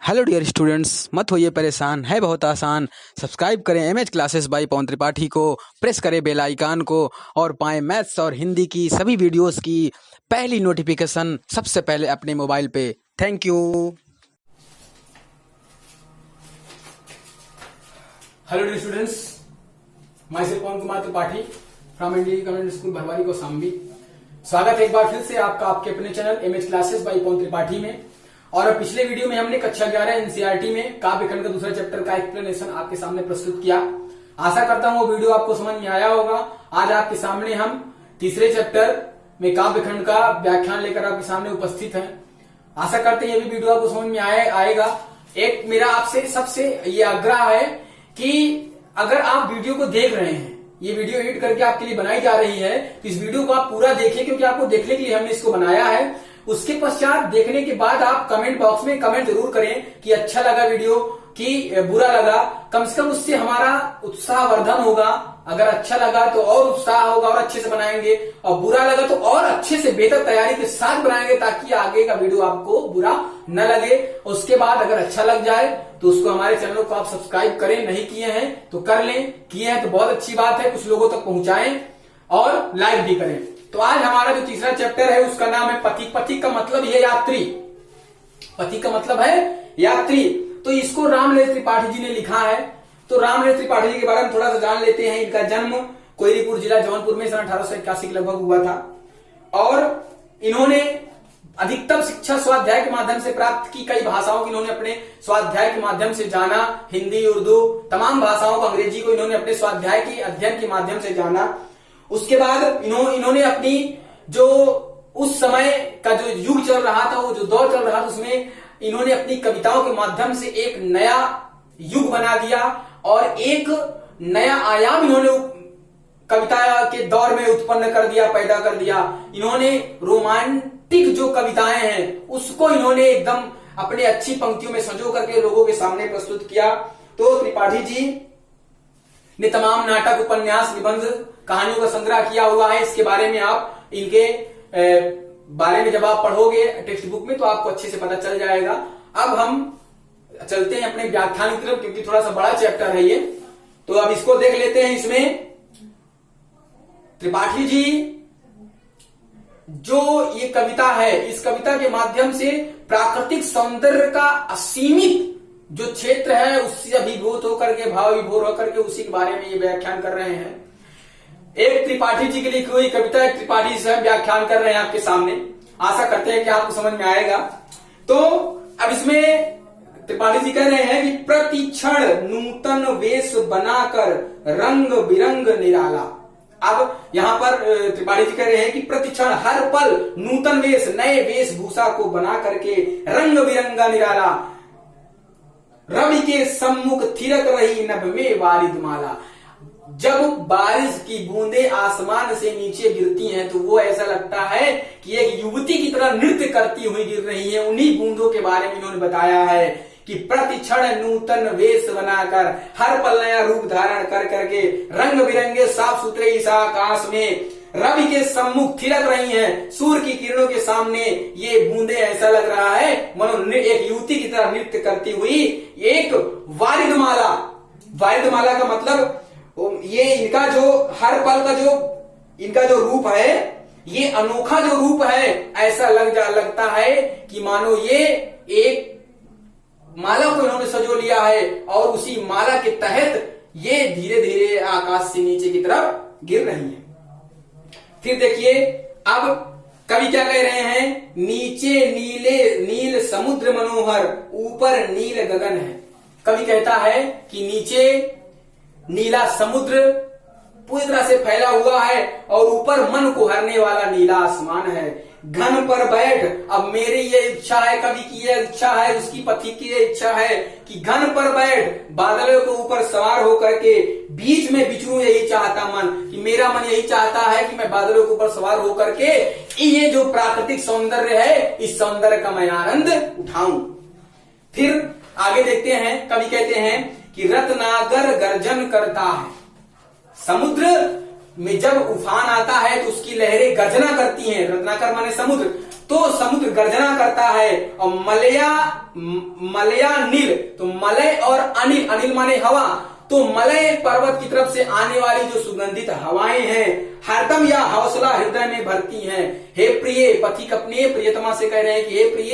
Hello dear students, मत होइए परेशान, है बहुत आसान। सब्सक्राइब करें MH classes by Pawan Tripathi को, प्रेस करें बेल आइकन को और पाएं मैथ्स और हिंदी की सभी वीडियोस की पहली नोटिफिकेशन सबसे पहले अपने मोबाइल पे। Thank you. Hello dear students, myself Pawan Kumar Tripathi from Indian Convent School Bharwari Kaushambi. स्वागत है एक बार फिर से आपका आपके अपने channel MH classes by Pawan Tripathi में। और पिछले वीडियो में हमने कक्षा 11 एनसीईआरटी में काव्य खंड का दूसरा चैप्टर का एक्सप्लेनेशन आपके सामने प्रस्तुत किया। आशा करता हूं वो वीडियो आपको समझ में आया होगा। आज आपके सामने हम तीसरे चैप्टर में काव्य खंड का व्याख्यान लेकर आपके सामने उपस्थित हैं। आशा करते हैं ये भी वीडियो आपको समझ में आएगा। एक मेरा आपसे सबसे ये आग्रह है कि अगर आप वीडियो को देख रहे हैं, ये वीडियो एडिट करके आपके लिए बनाई जा रही है, तो इस वीडियो को आप पूरा देखिए, क्योंकि आपको देखने के लिए हमने इसको बनाया है। उसके पश्चात देखने के बाद आप कमेंट बॉक्स में कमेंट जरूर करें कि अच्छा लगा वीडियो कि बुरा लगा। कम से कम उससे हमारा उत्साहवर्धन होगा। अगर अच्छा लगा तो और उत्साह होगा और अच्छे से बनाएंगे, और बुरा लगा तो और अच्छे से बेहतर तैयारी के साथ बनाएंगे, ताकि आगे का वीडियो आपको बुरा न लगे। उसके बाद अगर अच्छा लग जाए तो उसको हमारे चैनल को आप सब्सक्राइब करें, नहीं किए हैं तो कर लें, किए हैं तो बहुत अच्छी बात है, कुछ लोगों तक पहुंचाएं और लाइक भी करें। तो आज हमारा जो तीसरा चैप्टर है उसका नाम है पथिक। पथिक का मतलब है यात्री। पथिक का मतलब है यात्री। तो इसको रामलेस त्रिपाठी जी ने लिखा है। तो रामलेस त्रिपाठी जी के बारे में थोड़ा सा जान लेते हैं। इनका जन्म कोयरीपुर जिला जौनपुर में सन 1881 के लगभग हुआ था, और इन्होंने अधिकतम शिक्षा स्वाध्याय के माध्यम से प्राप्त की। कई भाषाओं की इन्होंने अपने स्वाध्याय के माध्यम से जाना। हिंदी, उर्दू, तमाम भाषाओं को, अंग्रेजी को इन्होंने अपने स्वाध्याय के अध्ययन के माध्यम से जाना। उसके बाद इन्होंने अपनी जो उस समय का जो युग चल रहा था, वो जो दौर चल रहा था, उसमें इन्होंने अपनी कविताओं के माध्यम से एक नया युग बना दिया और एक नया आयाम इन्होंने कविता के दौर में उत्पन्न कर दिया, पैदा कर दिया। इन्होंने रोमांटिक जो कविताएं हैं उसको इन्होंने एकदम अपने अच्छी पंक्तियों में संजो करके लोगों के सामने प्रस्तुत किया। तो त्रिपाठी जी ने तमाम नाटक, उपन्यास, निबंध, कहानियों का संग्रह किया हुआ है। इसके बारे में आप इनके बारे में जब आप पढ़ोगे टेक्स्ट बुक में तो आपको अच्छे से पता चल जाएगा। अब हम चलते हैं अपने व्याख्यान की तरफ, क्योंकि थोड़ा सा बड़ा चैप्टर है ये। तो अब इसको देख लेते हैं। इसमें त्रिपाठी जी जो ये कविता है, इस कविता के माध्यम से प्राकृतिक सौंदर्य का असीमित जो क्षेत्र है उससे अभिभूत होकर के, भाव विभोर होकर के, उसी के बारे में ये व्याख्यान कर रहे हैं। एक त्रिपाठी जी की लिखी हुई कविता, एक त्रिपाठी से हम व्याख्यान कर रहे हैं आपके सामने। आशा करते हैं कि आपको समझ में आएगा। तो अब इसमें त्रिपाठी जी कह रहे हैं कि प्रतिक्षण नूतन वेश बनाकर रंग बिरंग निराला। अब यहां पर त्रिपाठी जी कह रहे हैं कि प्रतिक्षण, हर पल नूतन वेश, नए वेशभूषा को बना करके रंग बिरंगा निराला, रवि के सम्मुख थिरक रही नभ में वारिद माला। जब बारिश की बूंदें आसमान से नीचे गिरती हैं तो वो ऐसा लगता है कि एक युवती की तरह नृत्य करती हुई गिर रही है। उन्हीं बूंदों के बारे में इन्होंने बताया है कि प्रतिक्षण नूतन वेश बनाकर, हर पल नया रूप धारण कर करके, रंग बिरंगे साफ सुथरे इस आकाश में रवि के सम्मुख थिरक रही हैं। सूर्य की किरणों के सामने ये बूंदे ऐसा लग रहा है मनो एक युवती की तरह नृत्य करती हुई एक वारिदमाला। वारिदमाला का मतलब ये इनका जो हर पल का जो इनका जो रूप है, ये अनोखा जो रूप है, ऐसा लगता है कि मानो ये एक माला को इन्होंने सजो लिया है और उसी माला के तहत ये धीरे धीरे आकाश से नीचे की तरफ गिर रही है। फिर देखिए अब कवि क्या कह रहे हैं। नीचे नील समुद्र मनोहर, ऊपर नील गगन है। कवि कहता है कि नीचे नीला समुद्र पूरी तरह से फैला हुआ है और ऊपर मन को हरने वाला नीला आसमान है। घन पर बैठ, अब मेरी ये इच्छा है, कवि की ये इच्छा है, उसकी पथिक की ये इच्छा है कि घन पर बैठ, बादलों के ऊपर सवार होकर के बीच में विचरूं, यही चाहता मन, कि मेरा मन यही चाहता है कि मैं बादलों के ऊपर सवार होकर के ये जो प्राकृतिक सौंदर्य है, इस सौंदर्य का मैं आनंद उठाऊं। फिर आगे देखते हैं, कवि कहते हैं कि रत्नाकर गर्जन करता है। समुद्र में जब उफान आता है तो उसकी लहरें गर्जना करती हैं। रत्नाकर माने समुद्र, तो समुद्र गर्जना करता है। और मलया नील, तो मलय और अनिल, अनिल माने हवा, तो मलय पर्वत की तरफ से आने वाली जो सुगंधित हवाएं हैं हरदम या हौसला हृदय में भरती हैं। हे प्रिय, पथिक अपने प्रियतमा से कह रहे हैं कि हे प्रिय,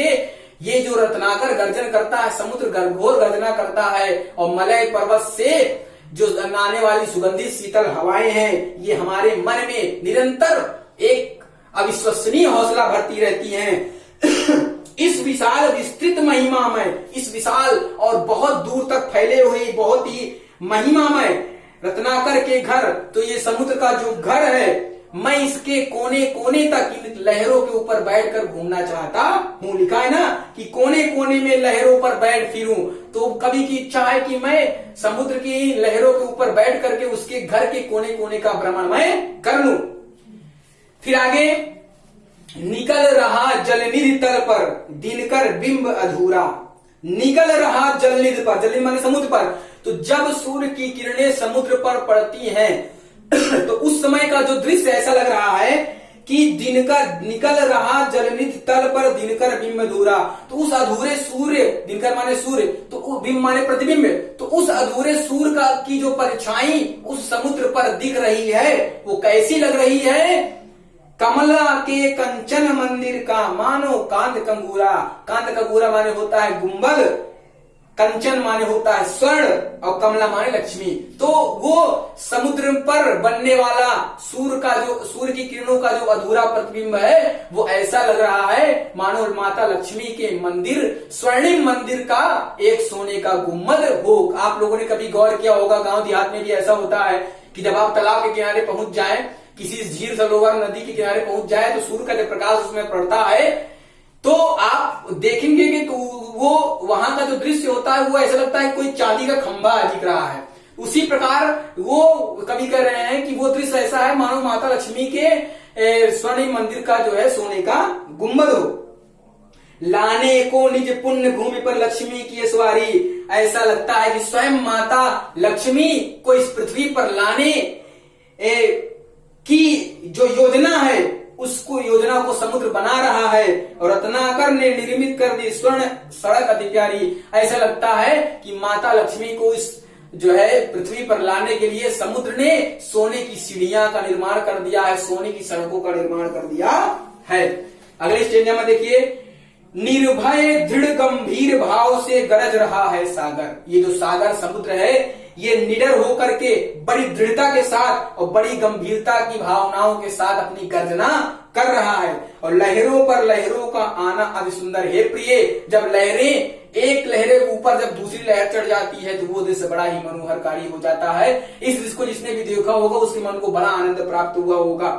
ये जो रत्नाकर गर्जन करता है, समुद्र घोर गर्जना करता है, और मलय पर्वत से जो आने वाली सुगंधित शीतल हवाएं हैं, ये हमारे मन में निरंतर एक अविश्वसनीय हौसला भरती रहती हैं। इस विशाल विस्तृत महिमामय, इस विशाल और बहुत दूर तक फैले हुए बहुत ही महिमामय रत्नाकर के घर, तो ये समुद्र का जो घर है, मैं इसके कोने कोने तक इन लहरों के ऊपर बैठकर घूमना चाहता हूँ। लिखा है ना कि कोने कोने में लहरों पर बैठ फिरूं, तो कभी की इच्छा है कि मैं समुद्र की लहरों के ऊपर बैठ करके उसके घर के कोने कोने का भ्रमण मैं कर लूं। फिर आगे, निकल रहा जलनिधि तल पर दिनकर बिंब अधूरा। निकल रहा जलनिधि पर, जलनिधि माने समुद्र पर, तो जब सूर्य की किरणें समुद्र पर पड़ती हैं तो उस समय का जो दृश्य ऐसा लग रहा है कि दिनकर निकल रहा जलनिधि तल पर दिनकर बिंब अधूरा, तो उस अधूरे सूर्य, दिनकर माने सूर्य, तो बिंब माने प्रतिबिंब, तो उस अधूरे सूर्य का की जो परछाई उस समुद्र पर दिख रही है, वो कैसी लग रही है? कमला के कंचन मंदिर का मानो कांत कंगूरा। कांत कंगूरा माने होता है गुंबद, कंचन माने होता है स्वर्ण, और कमला माने लक्ष्मी। तो वो समुद्र पर बनने वाला सूर्य की किरणों का जो अधूरा प्रतिबिंब है, वो ऐसा लग रहा है मानो माता लक्ष्मी के मंदिर, स्वर्णिम मंदिर का एक सोने का गुम्बद हो। आप लोगों ने कभी गौर किया होगा, गांव देहात में भी ऐसा होता है कि जब आप तालाब के किनारे पहुंच जाए, किसी झील सरोवर नदी के किनारे पहुंच जाए, तो सूर्य का जब प्रकाश उसमें पड़ता है, तो आप देखेंगे कि तो वो वहां का जो दृश्य होता है वो ऐसा लगता है कोई चांदी का खंभा दिख रहा है। उसी प्रकार वो कवि कह रहे हैं कि वो दृश्य ऐसा है मानो माता लक्ष्मी के स्वर्णिम मंदिर का जो है सोने का गुंबद हो। लाने को निज पुण्य भूमि पर लक्ष्मी की सवारी, ऐसा लगता है कि स्वयं माता लक्ष्मी को इस पृथ्वी पर लाने की जो योजना है, उसको योजना को समुद्र बना रहा है, और रत्नाकर ने निर्मित कर दी स्वर्ण सड़क अति प्यारी। ऐसा लगता है कि माता लक्ष्मी को इस जो है पृथ्वी पर लाने के लिए समुद्र ने सोने की सीढ़ियां का निर्माण कर दिया है, सोने की सड़कों का निर्माण कर दिया है। अगले स्टेंजा में देखिए, निर्भय दृढ़ गंभीर भाव से गरज रहा है सागर। ये जो सागर समुद्र है, ये निडर होकर के बड़ी दृढ़ता के साथ और बड़ी गंभीरता की भावनाओं के साथ अपनी गर्जना कर रहा है। और लहरों पर लहरों का आना अति सुंदर। हे प्रिय, जब लहरें एक लहरे के ऊपर जब दूसरी लहर चढ़ जाती है, तो वो दृश्य बड़ा ही मनोहरकारी हो जाता है। इस दृश्य को जिसने भी देखा होगा उसके मन को बड़ा आनंद प्राप्त हुआ होगा।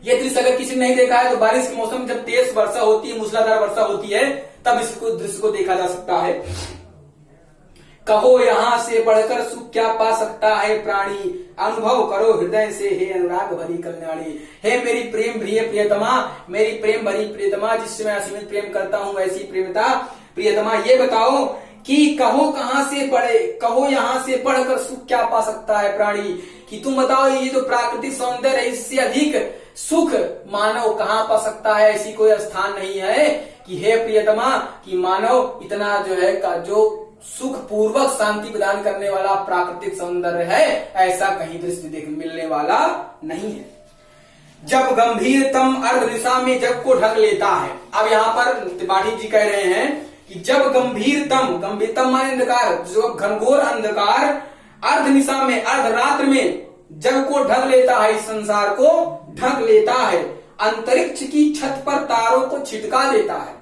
ये दृश्य अगर किसी ने नहीं देखा है, तो बारिश के मौसम में जब तेज वर्षा होती है, मूसलाधार वर्षा होती है, तब इसको दृश्य को देखा जा सकता है। कहो यहाँ से बढ़कर सुख क्या पा सकता है प्राणी, अनुभव करो हृदय से हे अनुराग भरी कल्याणी। हे मेरी प्रेम प्रिय प्रियतमा, मेरी प्रेम भरी प्रियतमा, जिससे मैं असीमित प्रेम करता हूँ, ऐसी प्रेमता प्रियतमा, ये बताओ कि कहो कहां से पढ़े, कहो यहाँ से पढ़कर सुख क्या पा सकता है प्राणी, कि तुम बताओ ये जो प्राकृतिक सौंदर्य है, इससे अधिक सुख मानव कहाँ पा सकता है? ऐसी कोई स्थान नहीं है कि हे प्रियतमा, कि मानव इतना जो है का जो सुख पूर्वक शांति प्रदान करने वाला प्राकृतिक सौंदर्य है, ऐसा कहीं दृश्य देख मिलने वाला नहीं है। जब गंभीरतम अर्ध दिशा में जग को ढक लेता है। अब यहाँ पर त्रिपाठी जी कह रहे हैं कि जब गंभीरतम, गंभीरतम माने अंधकार, जो घनघोर अंधकार अर्ध दिशा में, अर्ध रात्र में जग को ढक लेता है, इस संसार को ढक लेता है, अंतरिक्ष की छत पर तारों को छिटका देता है,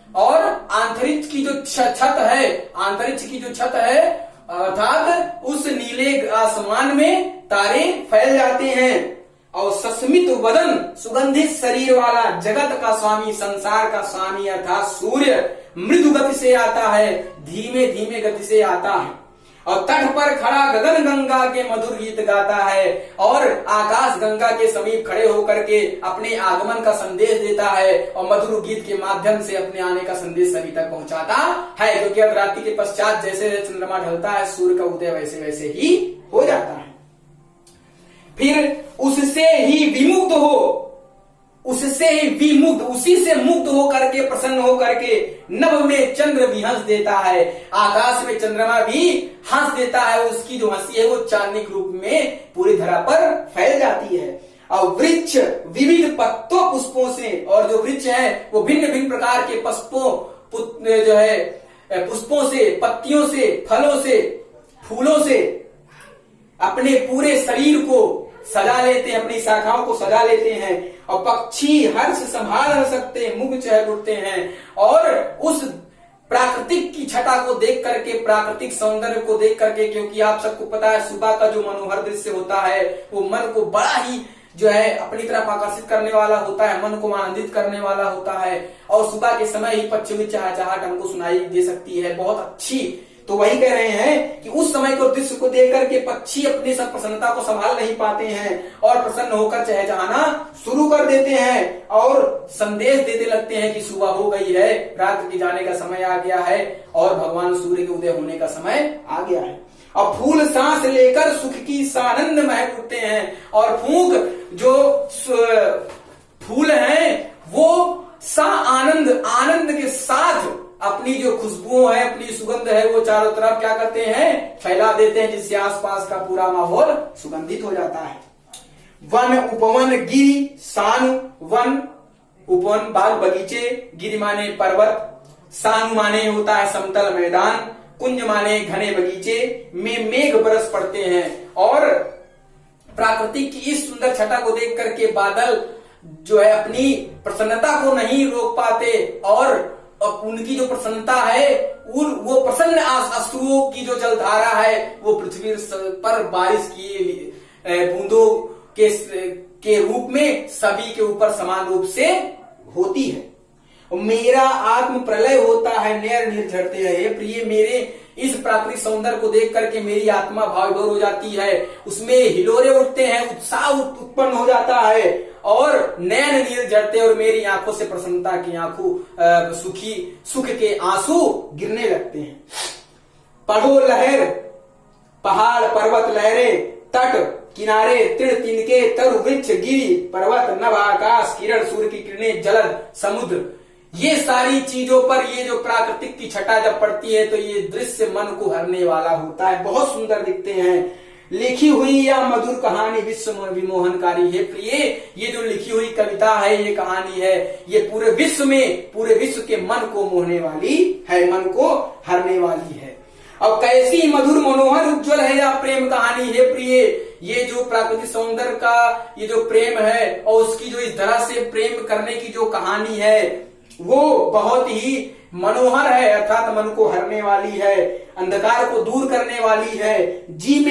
और अंतरिक्ष की जो छत है, अंतरिक्ष की जो छत है अर्थात उस नीले आसमान में तारे फैल जाते हैं, और सस्मित वदन सुगंधित शरीर वाला जगत का स्वामी, संसार का स्वामी अर्थात सूर्य मृदु गति से आता है, धीमे धीमे गति से आता है, और तट पर खड़ा गगन गंगा के मधुर गीत गाता है, और आकाश गंगा के समीप खड़े होकर के अपने आगमन का संदेश देता है, और मधुर गीत के माध्यम से अपने आने का संदेश सभी तक पहुंचाता है, क्योंकि अर्धरात्रि के पश्चात जैसे चंद्रमा ढलता है, सूर्य का उदय वैसे वैसे ही हो जाता है। फिर उससे ही विमुक्त हो, उससे ही विमुक्त, उसी से मुक्त होकर के, प्रसन्न होकर के नभ में चंद्र भी हंस देता है, आकाश में चंद्रमा भी हंस देता है। उसकी जो हंसी है वो चांदनी के रूप में पूरी धरा पर फैल जाती है। और वृक्ष विविध पत्तों पुष्पों से, और जो वृक्ष है वो भिन्न भिन्न प्रकार के पुष्पों से, पत्तियों से, फलों से, फूलों से अपने पूरे शरीर को सजा लेते हैं, अपनी शाखाओं को सजा लेते हैं। और पक्षी हर्ष संभाल न सकते, मुख चहल उठते हैं। और उस प्राकृतिक की छटा को देख करके, प्राकृतिक सौंदर्य को देख करके, क्योंकि आप सबको पता है सुबह का जो मनोहर दृश्य होता है वो मन को बड़ा ही जो है अपनी तरफ आकर्षित करने वाला होता है, मन को आनंदित करने वाला होता है। और सुबह के समय ही पक्षियों की चहचहाट हमको सुनाई दे सकती है, बहुत अच्छी। तो वही कह रहे हैं कि उस समय को दृश्य को देख करके पक्षी अपनी सब प्रसन्नता को संभाल नहीं पाते हैं और प्रसन्न होकर चहचहाना शुरू कर देते हैं और संदेश देते लगते हैं कि सुबह हो गई है, रात के जाने का समय आ गया है और भगवान सूर्य के उदय होने का समय आ गया है। अब फूल सांस लेकर सुख की सानंद महक उठते हैं, और फूंक जो फूल हैं वो आनंद के साथ अपनी जो खुशबू है, अपनी सुगंध है वो चारों तरफ क्या करते हैं, फैला देते हैं, जिससे आसपास का पूरा माहौल सुगंधित हो जाता है। वन उपवन गिरि सानु, वन उपवन बाग बगीचे, गिरि माने पर्वत, सानु माने होता है समतल मैदान, कुंज माने घने बगीचे में मेघ बरस पड़ते हैं। और प्राकृतिक की इस सुंदर छटा को देख करके बादल जो है अपनी प्रसन्नता को नहीं रोक पाते, और उनकी जो प्रसन्नता है वो प्रसन्न अश्रुओं की जो जलधारा है वो पृथ्वी पर बारिश की बूंदों के रूप में सभी के ऊपर समान रूप से होती है। मेरा आत्म प्रलय होता है, नैर नीर झड़ते हैं। हे प्रिय, मेरे इस प्राकृतिक सौंदर्य को देख करके मेरी आत्मा भाव विभोर हो जाती है, उसमें हिलोरे उठते हैं, उत्साह उत्पन्न हो जाता है और नैन नीर झड़ते और मेरी आंखों से प्रसन्नता की आंखों सुख के आंसू गिरने लगते हैं। पढ़ो लहर, पहाड़ पर्वत लहरें, तट किनारे तीड़ तिनके, तरु वृक्ष गिरी पर्वत, नभ आकाश, किरण सूर्य की किरणें, जलद समुद्र, ये सारी चीजों पर ये जो प्राकृतिक की छटा जब पड़ती है तो ये दृश्य मन को हरने वाला होता है, बहुत सुंदर दिखते हैं। लिखी हुई या मधुर कहानी विश्व विमोहनकारी है प्रिय, ये जो लिखी हुई कविता है, ये कहानी है, ये पूरे विश्व के मन को मोहने वाली है, मन को हरने वाली है। अब कैसी मधुर मनोहर उज्जवल है या प्रेम कहानी है प्रिय, ये जो प्राकृतिक सौंदर्य का ये जो प्रेम है और उसकी जो इस तरह से प्रेम करने की जो कहानी है वो बहुत ही मनोहर है, अर्थात मन को हरने वाली है, अंधकार को दूर करने वाली है। जी में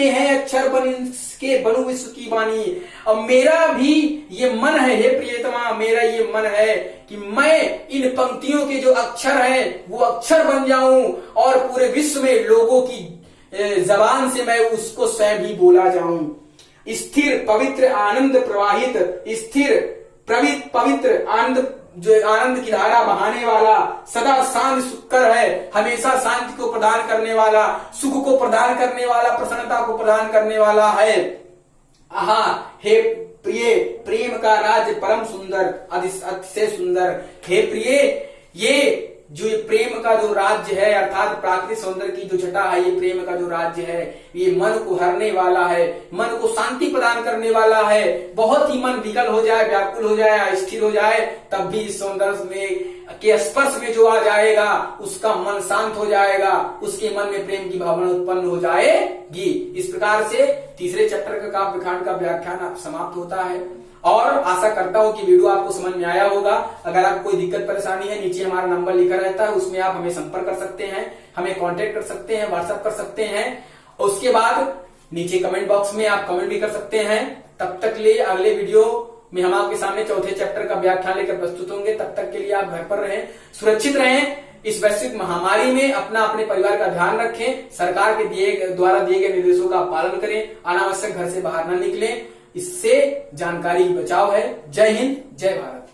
है अक्षर बनु विश्व की वाणी। अब मेरा भी ये मन है, हे प्रियतमा, मेरा ये मन है कि मैं इन पंक्तियों के जो अक्षर हैं वो अक्षर बन जाऊं और पूरे विश्व में लोगों की जबान से मैं उसको स्वयं ही बोला जाऊं। स्थिर पवित्र आनंद प्रवाहित, स्थिर पवित्र आनंद, जो आनंद की धारा बहाने वाला, सदा शांत सुखकर है, हमेशा शांति को प्रदान करने वाला, सुख को प्रदान करने वाला, प्रसन्नता को प्रदान करने वाला है। आहा, हे प्रिय, प्रेम का राज्य परम सुंदर, अतिशय सुंदर। हे प्रिय, ये जो ये प्रेम का जो राज्य है अर्थात प्राकृतिक सौंदर्य की जो छटा है, ये प्रेम का जो राज्य है ये मन को हरने वाला है, मन को शांति प्रदान करने वाला है। बहुत ही मन विकल हो जाए, व्याकुल हो जाए, अस्थिर हो जाए, तब भी इस सौंदर्य में के स्पर्श में जो आ जाएगा उसका मन शांत हो जाएगा, उसके मन में प्रेम की भावना उत्पन्न हो जाएगी। इस प्रकार से तीसरे चैप्टर का काव्य खंड का व्याख्यान समाप्त होता है और आशा करता हूं कि वीडियो आपको समझ में आया होगा। अगर आपको कोई दिक्कत परेशानी है, नीचे हमारा नंबर लिखा रहता है, उसमें आप हमें संपर्क कर सकते हैं, हमें कांटेक्ट कर सकते हैं, व्हाट्सएप कर सकते हैं। उसके बाद नीचे कमेंट बॉक्स में आप कमेंट भी कर सकते हैं। तब तक के लिए अगले वीडियो में हम आपके सामने चौथे चैप्टर का व्याख्यान लेकर प्रस्तुत होंगे। तब तक के लिए आप घर पर रहें, सुरक्षित रहें। इस वैश्विक महामारी में अपने परिवार का ध्यान रखें, सरकार के द्वारा दिए गए निर्देशों का पालन करें, अनावश्यक घर से बाहर न निकलें। इससे जानकारी बचाव है। जय हिंद, जय भारत।